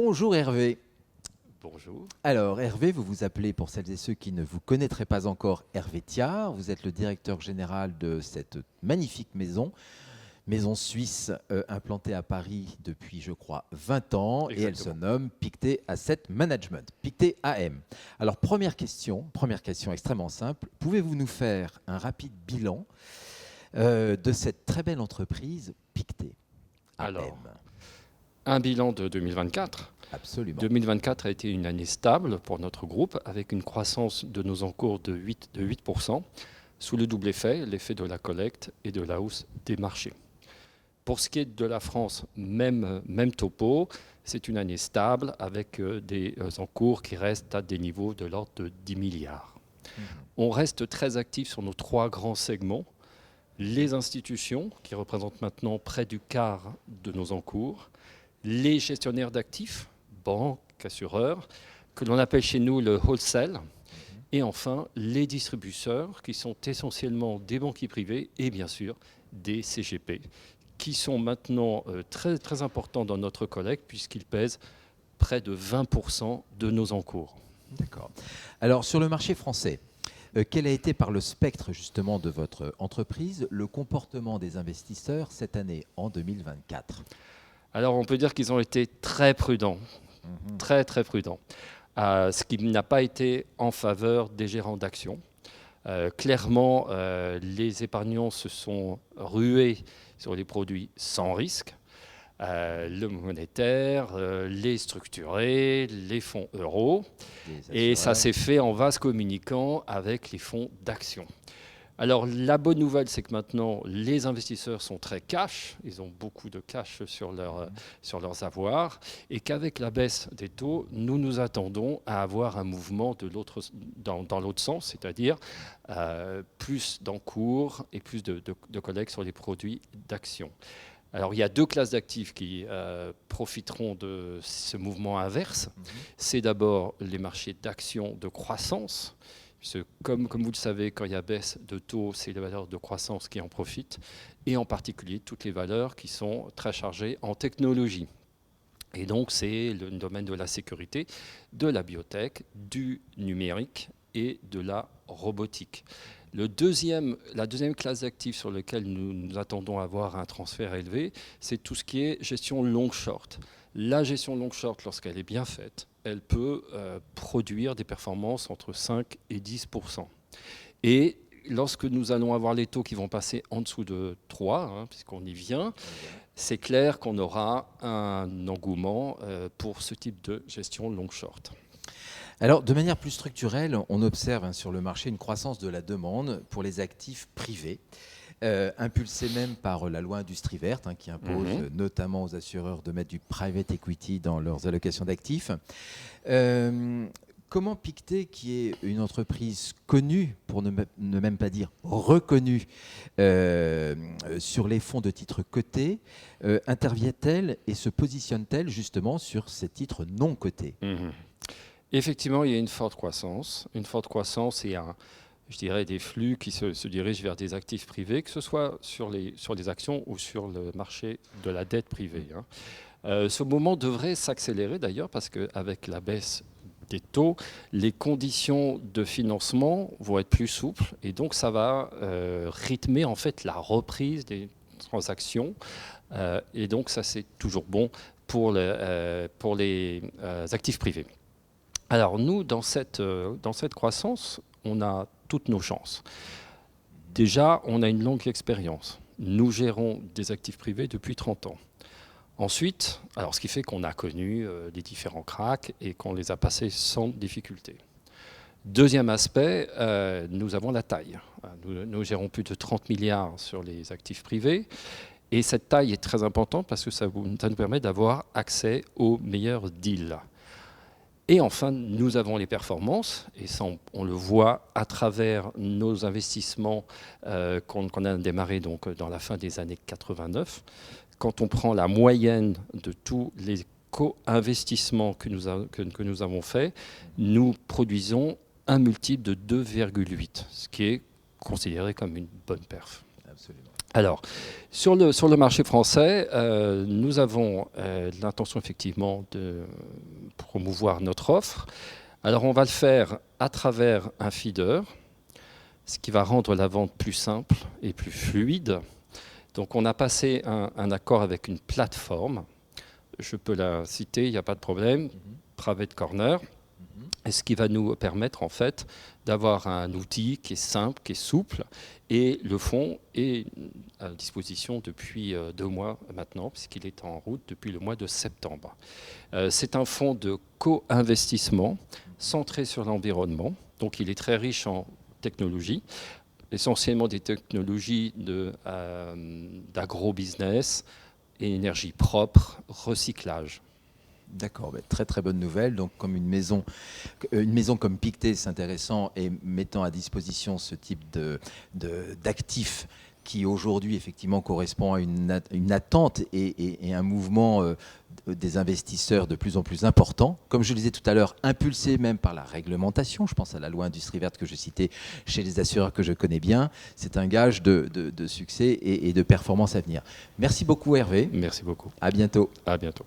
Bonjour Hervé. Bonjour. Alors Hervé, vous vous appelez, pour celles et ceux qui ne vous connaîtraient pas encore, Hervé Thiard. Vous êtes le directeur général de cette magnifique maison suisse implantée à Paris depuis, je crois, 20 ans. Exactement. Et elle se nomme Pictet Asset Management, Pictet AM. Alors première question extrêmement simple. Pouvez-vous nous faire un rapide bilan de cette très belle entreprise Pictet AM? Alors, un bilan de 2024. Absolument. 2024 a été une année stable pour notre groupe, avec une croissance de nos encours de 8%, sous le double effet, l'effet de la collecte et de la hausse des marchés. Pour ce qui est de la France, même topo, c'est une année stable, avec des encours qui restent à des niveaux de l'ordre de 10 milliards. On reste très actif sur nos 3 grands segments. Les institutions, qui représentent maintenant près du quart de nos encours, les gestionnaires d'actifs, banques, assureurs, que l'on appelle chez nous le wholesale, et enfin les distributeurs, qui sont essentiellement des banquiers privés et bien sûr des CGP, qui sont maintenant très, très importants dans notre collecte, puisqu'ils pèsent près de 20% de nos encours. D'accord. Alors sur le marché français, quel a été par le spectre justement de votre entreprise le comportement des investisseurs cette année, en 2024 ? Alors on peut dire qu'ils ont été très prudents, très très prudents, ce qui n'a pas été en faveur des gérants d'actions. Clairement, les épargnants se sont rués sur les produits sans risque, le monétaire, les structurés, les fonds euros, et ça s'est fait en vase communicant avec les fonds d'action. Alors la bonne nouvelle, c'est que maintenant les investisseurs sont très cash, ils ont beaucoup de cash sur leurs avoirs, et qu'avec la baisse des taux, nous nous attendons à avoir un mouvement dans l'autre sens, c'est-à-dire plus d'encours et plus de collecte sur les produits d'action. Alors il y a 2 classes d'actifs qui profiteront de ce mouvement inverse. C'est d'abord les marchés d'actions de croissance. Comme vous le savez, quand il y a baisse de taux, c'est les valeurs de croissance qui en profitent, et en particulier toutes les valeurs qui sont très chargées en technologie. Et donc c'est le domaine de la sécurité, de la biotech, du numérique et de la robotique. La deuxième classe d'actifs sur laquelle nous attendons avoir un transfert élevé, c'est tout ce qui est gestion long-short. La gestion long-short, lorsqu'elle est bien faite, elle peut produire des performances entre 5 et 10%. Et lorsque nous allons avoir les taux qui vont passer en dessous de 3, puisqu'on y vient, c'est clair qu'on aura un engouement pour ce type de gestion long-short. Alors, de manière plus structurelle, on observe sur le marché une croissance de la demande pour les actifs privés, impulsée même par la loi Industrie verte, qui impose notamment aux assureurs de mettre du private equity dans leurs allocations d'actifs. Comment Pictet, qui est une entreprise connue, pour ne même pas dire reconnue, sur les fonds de titres cotés, intervient-elle et se positionne-t-elle justement sur ces titres non cotés ? Effectivement, il y a une forte croissance et je dirais des flux qui se dirigent vers des actifs privés, que ce soit sur les actions ou sur le marché de la dette privée. Ce moment devrait s'accélérer d'ailleurs, parce qu'avec la baisse des taux, les conditions de financement vont être plus souples, et donc ça va rythmer en fait la reprise des transactions, et donc ça c'est toujours bon pour les actifs privés. Alors nous, dans cette croissance, on a toutes nos chances. Déjà, on a une longue expérience. Nous gérons des actifs privés depuis 30 ans. Ensuite, ce qui fait qu'on a connu les différents cracks et qu'on les a passés sans difficulté. Deuxième aspect, nous avons la taille. Nous gérons plus de 30 milliards sur les actifs privés. Et cette taille est très importante parce que ça nous permet d'avoir accès aux meilleurs deals. Et enfin, nous avons les performances, et ça on le voit à travers nos investissements qu'on a démarré donc dans la fin des années 89. Quand on prend la moyenne de tous les co-investissements que nous avons faits, nous produisons un multiple de 2,8, ce qui est considéré comme une bonne perf. Absolument. Alors, sur le marché français, nous avons l'intention effectivement de promouvoir notre offre. Alors, on va le faire à travers un feeder, ce qui va rendre la vente plus simple et plus fluide. Donc, on a passé un accord avec une plateforme. Je peux la citer, il n'y a pas de problème. Private Corner. Et ce qui va nous permettre en fait d'avoir un outil qui est simple, qui est souple, et le fonds est à disposition depuis 2 mois maintenant, puisqu'il est en route depuis le mois de septembre. C'est un fonds de co-investissement centré sur l'environnement, donc il est très riche en technologies, essentiellement des technologies d'agro-business, énergie propre, recyclage. D'accord, très très bonne nouvelle. Donc comme une maison comme Pictet, c'est intéressant, et mettant à disposition ce type d'actifs qui aujourd'hui effectivement correspond à une attente et un mouvement des investisseurs de plus en plus important. Comme je le disais tout à l'heure, impulsé même par la réglementation. Je pense à la loi Industrie verte que je citais chez les assureurs que je connais bien. C'est un gage de succès et de performance à venir. Merci beaucoup Hervé. Merci beaucoup. À bientôt. À bientôt.